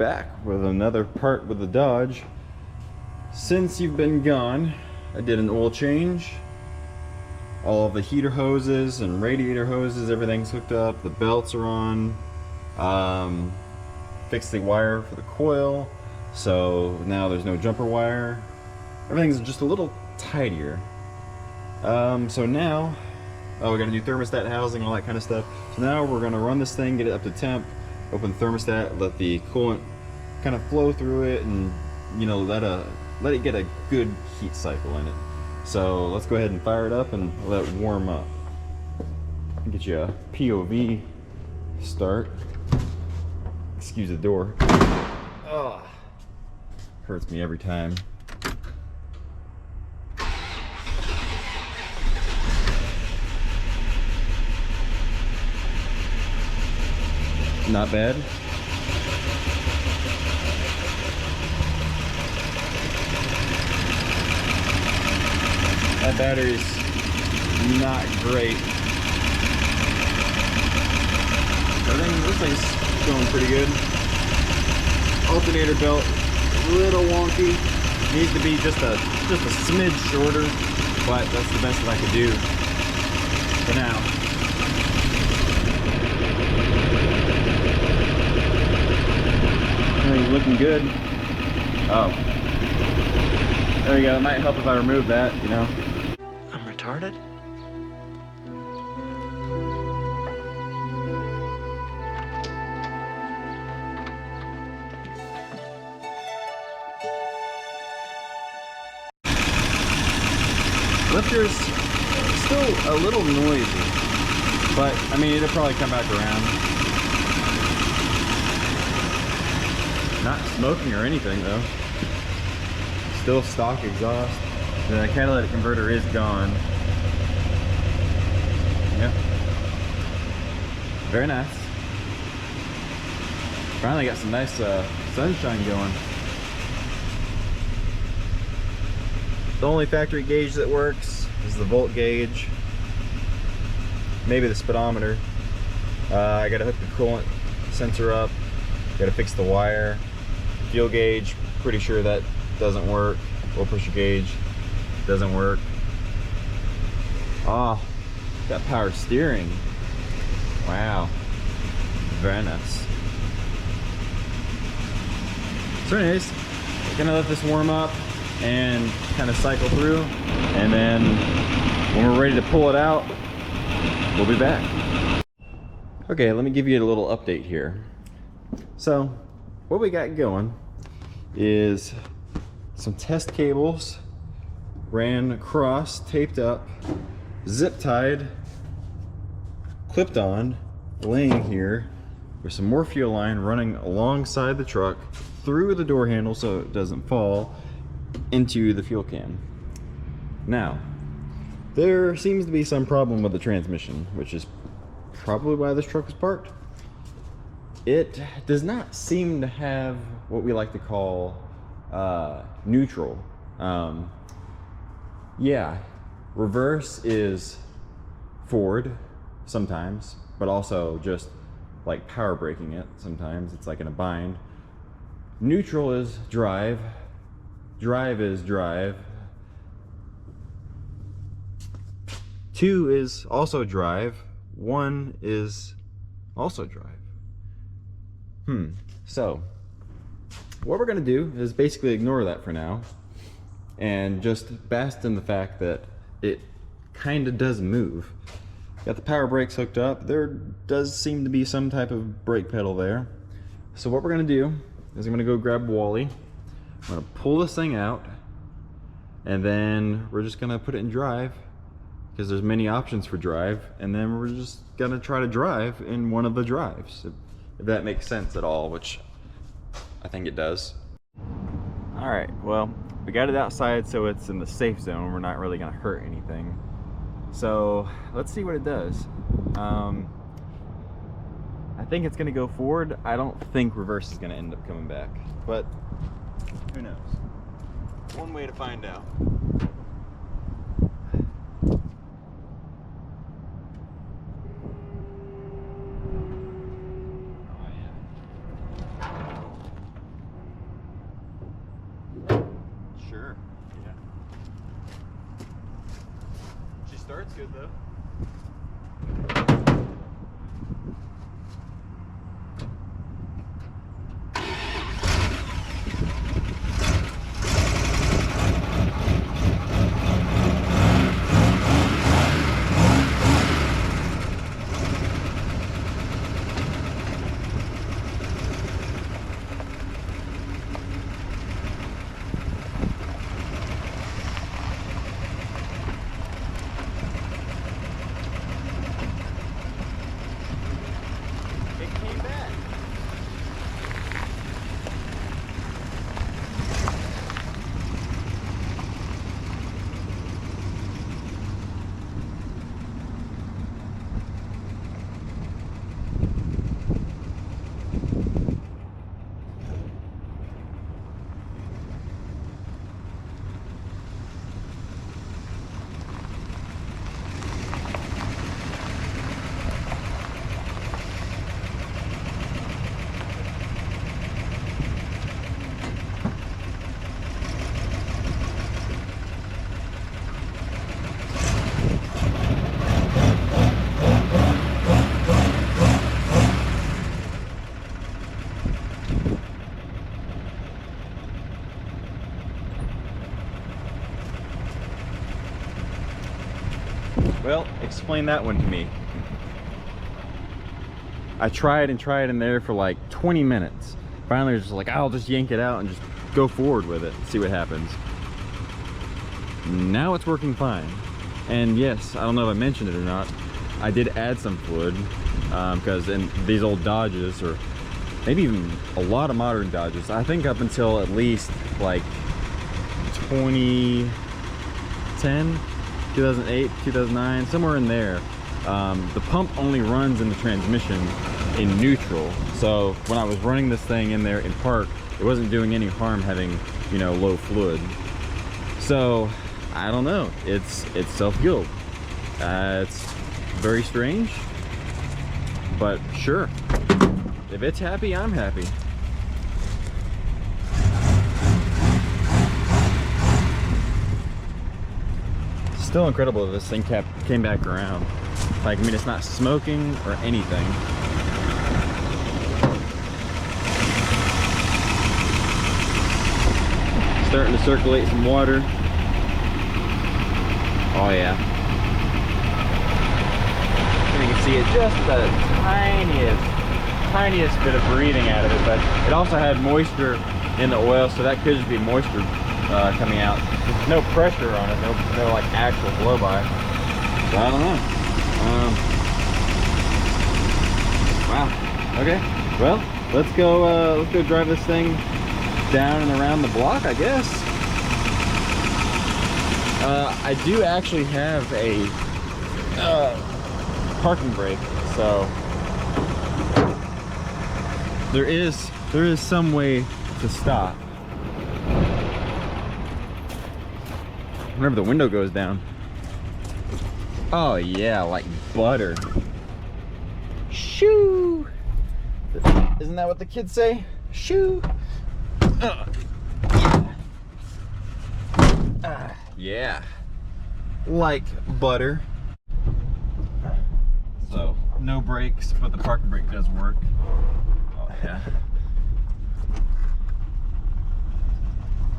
back with another part with the Dodge. Since you've been gone, I did an oil change. All of the heater hoses and radiator hoses, everything's hooked up. The belts are on. Fixed the wire for the coil, so now there's no jumper wire. Everything's just a little tidier. So now, we gotta do thermostat housing, all that kind of stuff. So now we're gonna run this thing, get it up to temp, open the thermostat, let the coolant kind of flow through it, and let it get a good heat cycle in it. So let's go ahead and fire it up and let it warm up. Get you a POV start. Excuse the door. Oh, hurts me every time. Not bad. That battery's not great. Everything looks like it's going pretty good. Alternator belt, a little wonky. Needs to be just a smidge shorter, but that's the best that I could do for now. Everything's looking good. Oh, there we go. It might help if I remove that, I'm retarded? Lifter's still a little noisy, but I mean, it'll probably come back around. Not smoking or anything though. Still stock exhaust. The catalytic converter is gone. Yep. Very nice. Finally got some nice sunshine going. The only factory gauge that works is the volt gauge. Maybe the speedometer. I gotta hook the coolant sensor up. Gotta fix the wire. Fuel gauge, pretty sure that doesn't work. Oil pressure gauge doesn't work. Ah, got power steering. Wow, very nice. So anyways, we're gonna let this warm up and kind of cycle through, and then when we're ready to pull it out, we'll be back. Okay, let me give you a little update here. So what we got going is some test cables ran across, taped up, zip tied, clipped on, laying here with some more fuel line running alongside the truck through the door handle so it doesn't fall into the fuel can. Now, there seems to be some problem with the transmission, which is probably why this truck was parked. It does not seem to have what we like to call neutral. Yeah, reverse is forward sometimes, but also just like power braking it sometimes. It's like in a bind. Neutral is drive. Drive is drive. 2 is also drive. 1 is also drive. So what we're gonna do is basically ignore that for now and just bask in the fact that it kind of does move. Got the power brakes hooked up. There does seem to be some type of brake pedal there. So what we're gonna do is I'm gonna go grab Wally. I'm gonna pull this thing out, and then we're just gonna put it in drive because there's many options for drive, and then we're just gonna try to drive in one of the drives, if that makes sense at all, which I think it does. All right, well, we got it outside so it's in the safe zone. We're not really gonna hurt anything. So let's see what it does. I think it's gonna go forward. I don't think reverse is gonna end up coming back, but who knows? One way to find out. Sure. Yeah. She starts good though. It came back. Well, explain that one to me. I tried in there for like 20 minutes. Finally, I was just like, I'll just yank it out and just go forward with it, see what happens. Now it's working fine. And yes, I don't know if I mentioned it or not, I did add some fluid because in these old Dodges, or maybe even a lot of modern Dodges, I think up until at least like 2010, 2008, 2009, somewhere in there, the pump only runs in the transmission in neutral. So when I was running this thing in there in park, it wasn't doing any harm having, you know, low fluid. So I don't know, it's self-healed. It's very strange, but sure, if it's happy, I'm happy. Still incredible that this thing came back around. Like, I mean, it's not smoking or anything. Starting to circulate some water. Oh yeah. And you can see it just the tiniest bit of breathing out of it, but it also had moisture in the oil, so that could just be moisture coming out. There's no pressure on it, no like actual blow by. So I don't know. Wow. Okay. Well, let's go drive this thing down and around the block, I guess. I do actually have a parking brake, so there is some way to stop whenever the window goes down. Oh yeah, like butter. Shoo! Isn't that what the kids say? Shoo! Yeah, like butter. So no brakes, but the parking brake does work. Oh yeah.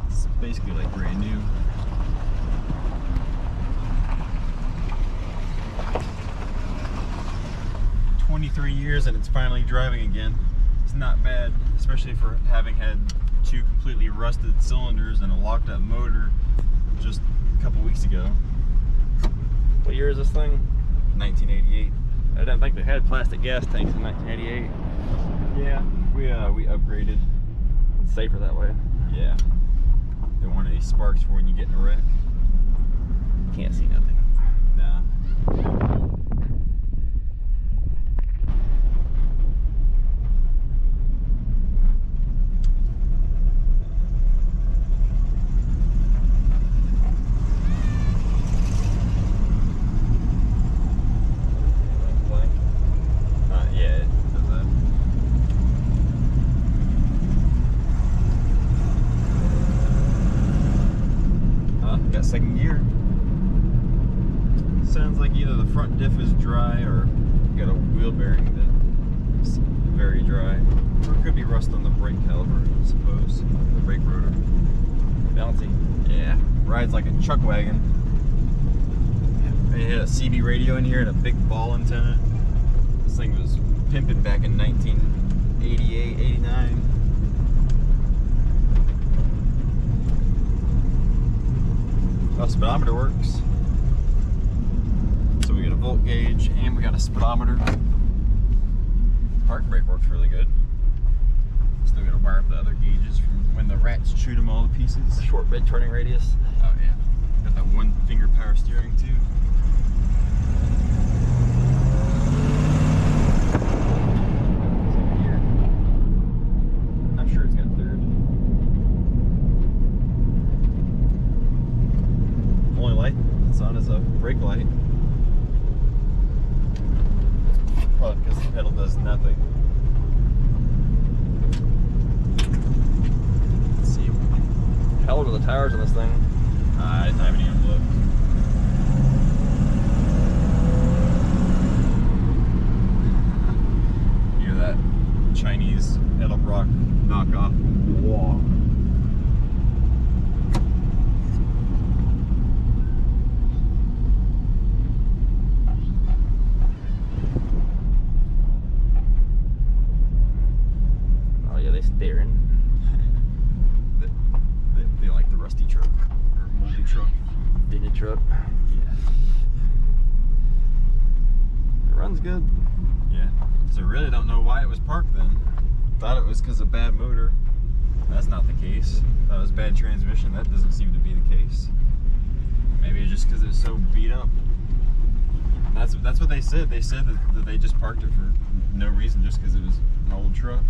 It's basically like brand new. Years and it's finally driving again. It's not bad, especially for having had two completely rusted cylinders and a locked up motor just a couple weeks ago. What year is this thing? 1988. I didn't think they had plastic gas tanks in 1988. Yeah, we upgraded. It's safer that way. Yeah. Don't want any sparks for when you get in a wreck. Can't see nothing. Nah. got second gear. Sounds like either the front diff is dry or you got a wheel bearing that's very dry. Or it could be rust on the brake caliper, I suppose. The brake rotor. Bouncy. Yeah, rides like a chuck wagon. They had a CB radio in here and a big ball antenna. This thing was pimping back in 1988, 89. Our speedometer works. So we got a volt gauge and we got a speedometer. Park brake works really good. Still gotta wire up the other gauges from when the rats chewed them all to pieces. Short bed turning radius. Oh yeah. Got that one finger power steering too. Second gear. I'm sure it's got third. Only light that's on is a brake light. Probably because the pedal does nothing. Let's see. How old are the tires on this thing? I haven't even looked. You hear that Chinese Edelbrock knockoff wah. Oh yeah, they staring. They like the rusty truck or moldy truck. Dented truck. Yeah. It runs good. Yeah. So really don't know why it was parked then. Thought it was because of bad motor. That's not the case. Thought it was bad transmission. That doesn't seem to be the case. Maybe it's just because it's so beat up. And that's what they said. They said that they just parked it for no reason, just because it was an old truck.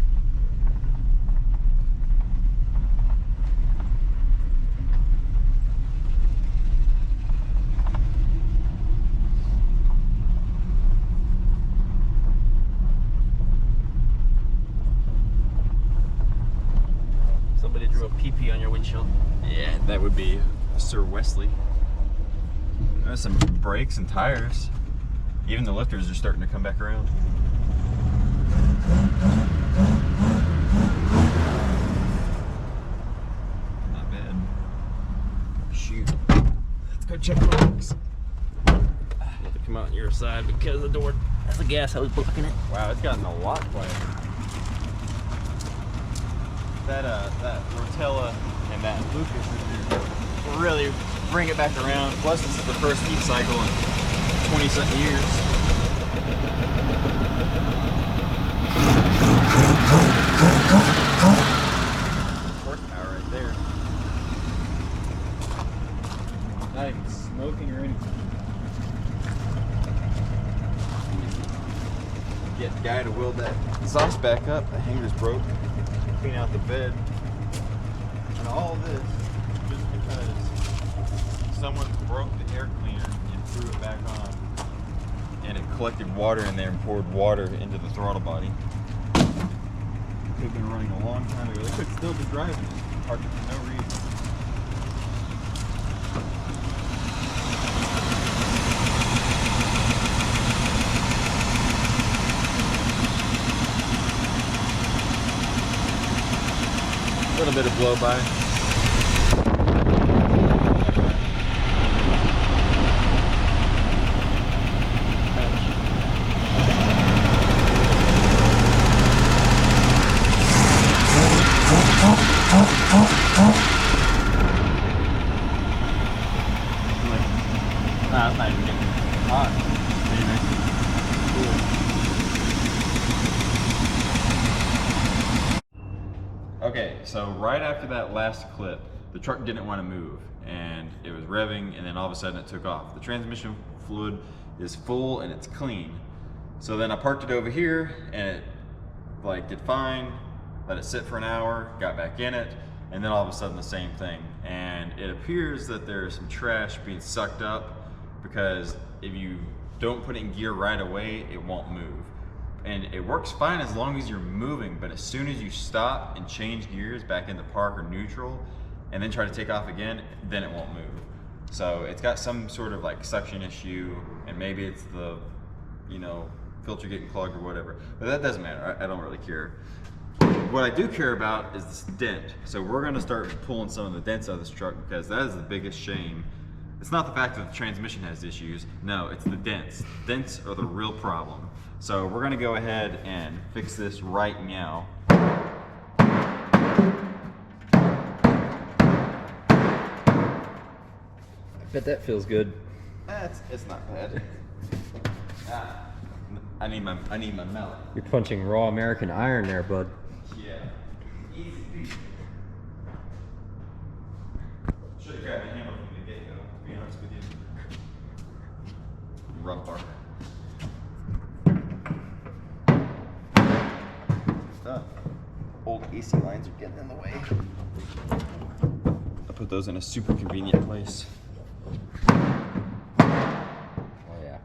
Somebody drew a PP on your windshield. Yeah, that would be Sir Wesley. There's some brakes and tires. Even the lifters are starting to come back around. Not bad. Shoot. Let's go check the brakes. Let it come out on your side because the door has a gas hose blocking it. Wow, it's gotten a lot quieter. That Rotella and that Lucas will really bring it back around. Plus, this is the first heat cycle in 20-something years. Horsepower right there. Not even smoking or anything. Get the guy to weld that exhaust back up. The hanger's broke. Clean out the bed. And all this just because someone broke the air cleaner and threw it back on. And it collected water in there and poured water into the throttle body. Could have been running a long time ago. They could still be driving it. Parked it for no reason. A little bit of blow by. Nah, it's not even getting hot. Okay, so right after that last clip, the truck didn't want to move and it was revving and then all of a sudden it took off. The transmission fluid is full and it's clean. So then I parked it over here and it did fine, let it sit for an hour, got back in it, and then all of a sudden the same thing. And it appears that there's some trash being sucked up because if you don't put it in gear right away, it won't move. And it works fine as long as you're moving, but as soon as you stop and change gears back into park or neutral and then try to take off again, then it won't move. So it's got some sort of like suction issue, and maybe it's the, filter getting clogged or whatever. But that doesn't matter. I don't really care. What I do care about is this dent. So we're gonna start pulling some of the dents out of this truck because that is the biggest shame. It's not the fact that the transmission has issues. No, it's the dents. Dents are the real problem. So we're gonna go ahead and fix this right now. I bet that feels good. It's not bad. I need my mallet. You're punching raw American iron there, bud. Yeah. Easy peasy. Should have grabbed a hammer from the get-go, to be honest with you. Rough part. Old AC lines are getting in the way. I put those in a super convenient place. Oh yeah.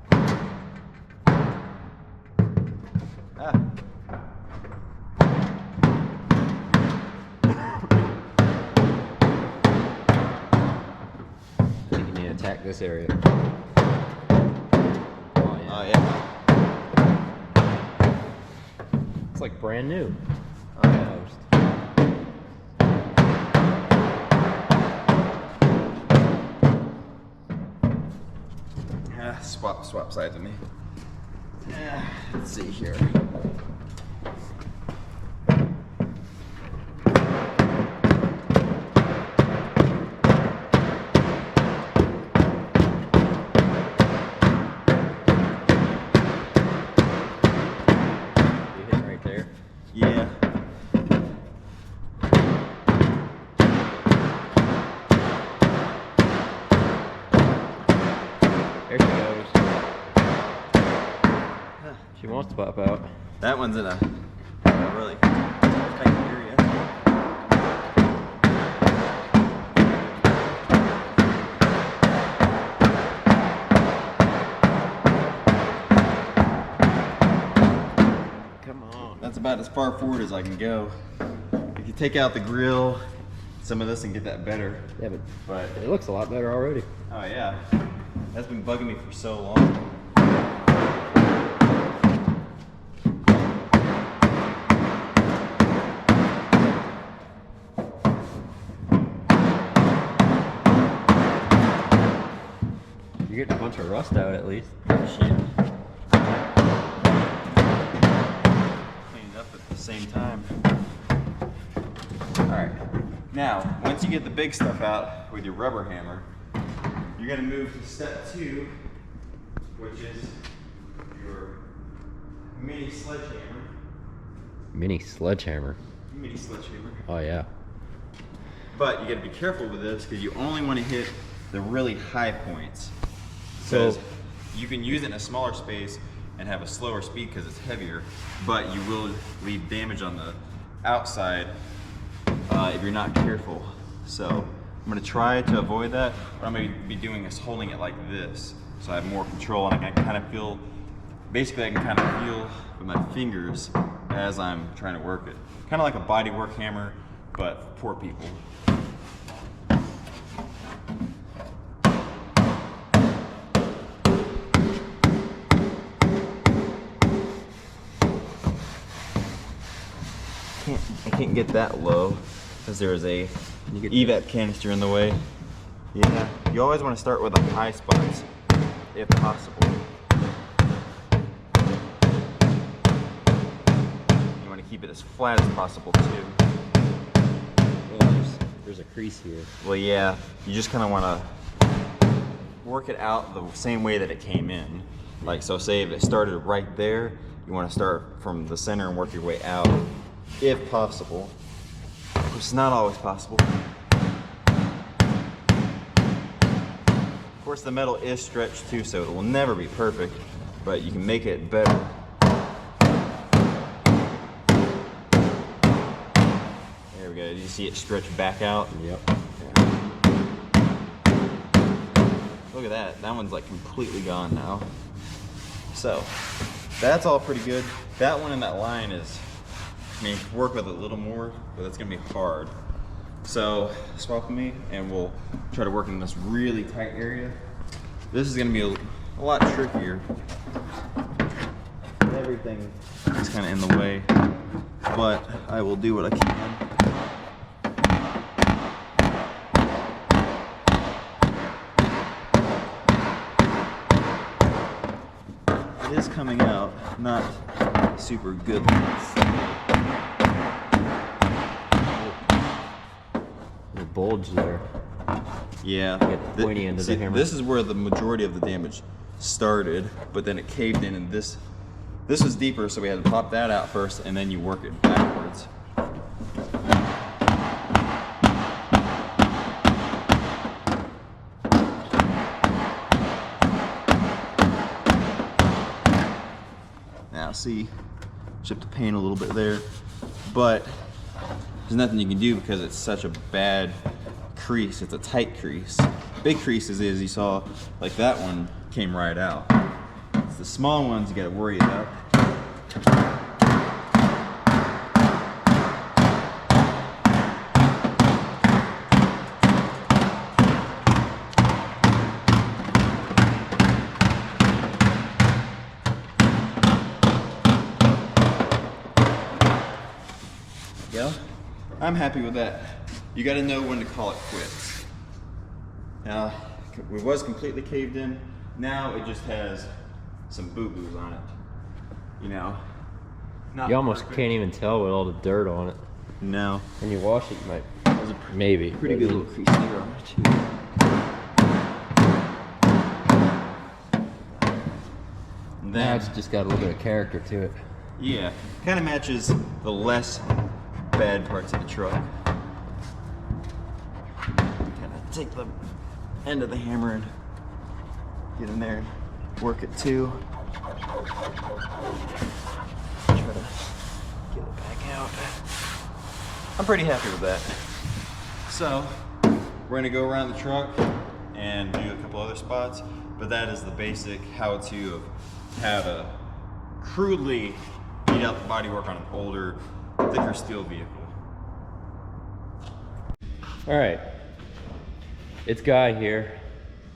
You need to attack this area. Oh yeah. It's like brand new. Almost. Swap sides with me. Let's see here. Yeah. There she goes. She wants to pop out. That one's in a really tight area. Come on. That's about as far forward as I can go. If you take out the grill, some of this and get that better. Yeah, But it looks a lot better already. oh yeah, that's been bugging me for so long. You're getting a bunch of rust out at least. Shit. Clean it up at the same time. Alright, now, once you get the big stuff out with your rubber hammer, you're going to move to step 2, which is your mini sledgehammer. Mini sledgehammer. Mini sledgehammer. Oh yeah. But you got to be careful with this because you only want to hit the really high points. So Because you can use it in a smaller space and have a slower speed because it's heavier, but you will leave damage on the outside if you're not careful. So I'm going to try to avoid that. What I'm going to be doing is holding it like this, so I have more control and I can kind of feel. Basically, I can kind of feel with my fingers as I'm trying to work it. Kind of like a body work hammer, but for poor people. I can't get that low because there is a evap canister in the way. Yeah, you always want to start with the high spots if possible. You want to keep it as flat as possible too. well, there's a crease here. Well, yeah, you just kind of want to work it out the same way that it came in. Like, so say if it started right there, you want to start from the center and work your way out, if possible, which is not always possible. Of course, the metal is stretched too, so it will never be perfect, but you can make it better. There we go. You see it stretch back out? Yep. Look at that. That one's like completely gone now. So that's all pretty good. That one in that line is, I mean, work with it a little more, but that's gonna be hard. So swap with me and we'll try to work in this really tight area. This is gonna be a lot trickier. Everything is kind of in the way, but I will do what I can. It is coming out, not super good. The bulge there. Yeah. Get the pointy end of the hammer. This is where the majority of the damage started, but then it caved in, and this was deeper, so we had to pop that out first, and then you work it backwards. Now see, chip the paint a little bit there, but there's nothing you can do because it's such a bad crease. It's a tight crease. Big creases is, you saw, like that one came right out. It's the small ones you gotta worry about. Yeah, I'm happy with that. You gotta know when to call it quits. Now, it was completely caved in. Now it just has some boo-boos on it. You know? Not You almost perfect. can't even tell with all the dirt on it. No. When you wash it, you might. Maybe. Pretty good little crease there on it too. And Now then, it's just got a little bit of character to it. yeah, kind of matches the less bad parts of the truck. Kind of take the end of the hammer and get in there and work it too. Try to get it back out. I'm pretty happy with that. So, we're gonna go around the truck and do a couple other spots, but that is the basic how-to of how to crudely beat out the bodywork on an older, thicker steel vehicle. All right, it's Guy here.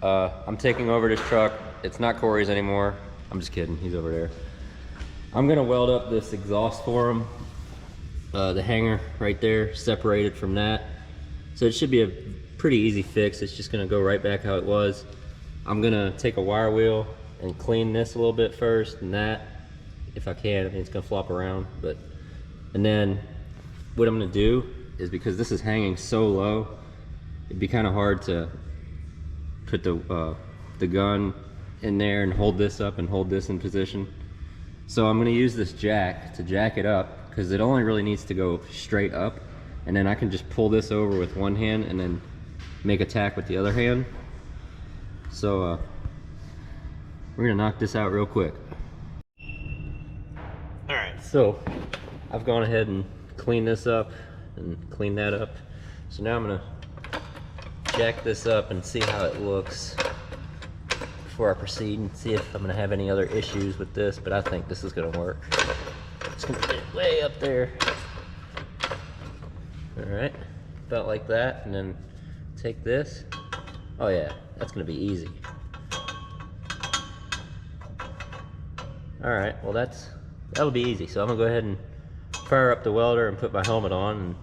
I'm taking over this truck. It's not Corey's anymore. I'm just kidding, he's over there. I'm gonna weld up this exhaust for him. The hanger right there, separated from that. So it should be a pretty easy fix. It's just gonna go right back how it was. I'm gonna take a wire wheel and clean this a little bit first, and that, if I can. I mean, it's gonna flop around, and then what I'm gonna do is, because this is hanging so low, it'd be kind of hard to put the gun in there and hold this up and hold this in position. So I'm gonna use this jack to jack it up, because it only really needs to go straight up, and then I can just pull this over with one hand and then make a tack with the other hand. So we're gonna knock this out real quick. All right, so I've gone ahead and cleaned this up and clean that up. So now I'm gonna jack this up and see how it looks before I proceed, and see if I'm gonna have any other issues with this, but I think this is gonna work. Just gonna get it way up there. All right, about like that, and then take this. Oh yeah, that's gonna be easy. All right, well that'll be easy. So I'm gonna go ahead and fire up the welder and put my helmet on and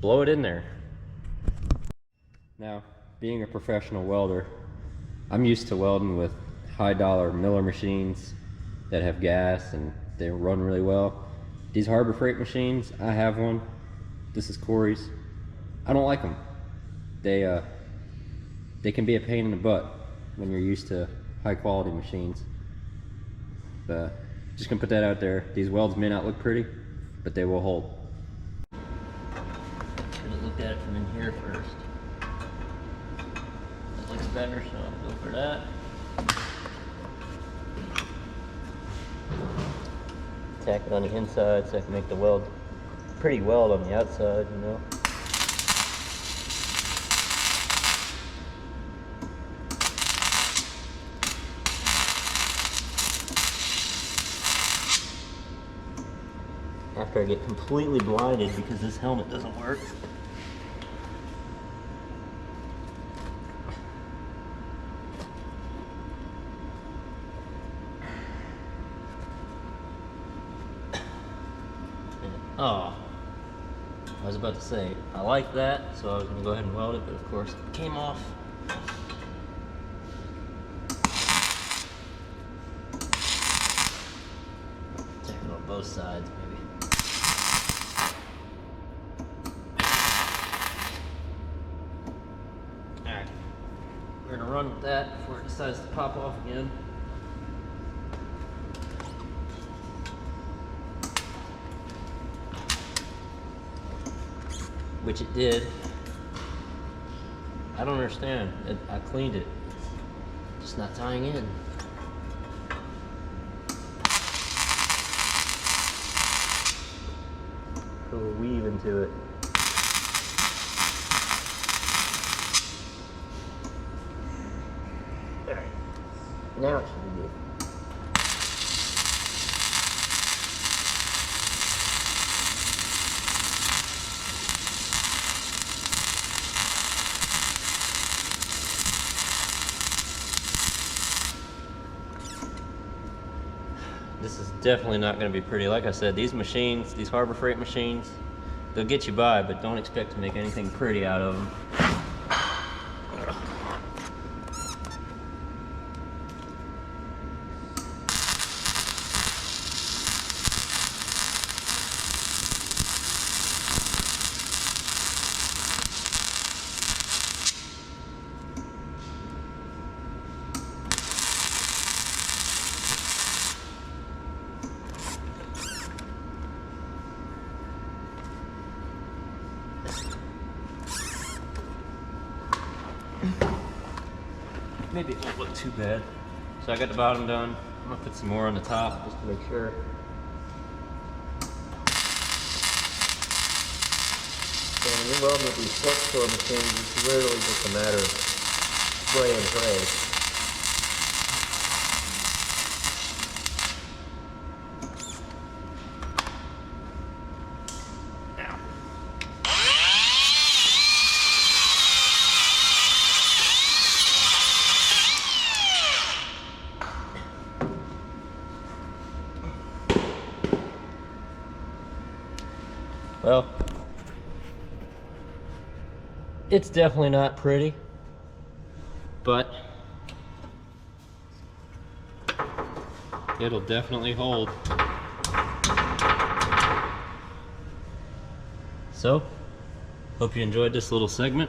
blow it in there. Now, being a professional welder, I'm used to welding with high-dollar Miller machines that have gas and they run really well. These Harbor Freight machines, I have one. This is Corey's. I don't like them. They can be a pain in the butt when you're used to high-quality machines. But just gonna put that out there. These welds may not look pretty, but they will hold. Should have looked at it from in here first. That looks better, so I'll go for that. Tack it on the inside so I can make the weld pretty weld on the outside, you know. After I get completely blinded because this helmet doesn't work, Oh, I was about to say, I like that, so I was gonna go ahead and weld it, but of course it came off. Check it on both sides, maybe. Alright, we're gonna run with that before it decides to pop off again. Which it did. I don't understand. I cleaned it. Just not tying in. Put a little weave into it. Alright. Now it should be good. This is definitely not going to be pretty. Like I said, these machines, these Harbor Freight machines, they'll get you by, but don't expect to make anything pretty out of them. Maybe it won't look too bad. So I got the bottom done. I'm gonna put some more on the top just to make sure. So when you're welding with these flux core machines, it's literally just a matter of spray and pray. Well, it's definitely not pretty, but it'll definitely hold. So, hope you enjoyed this little segment.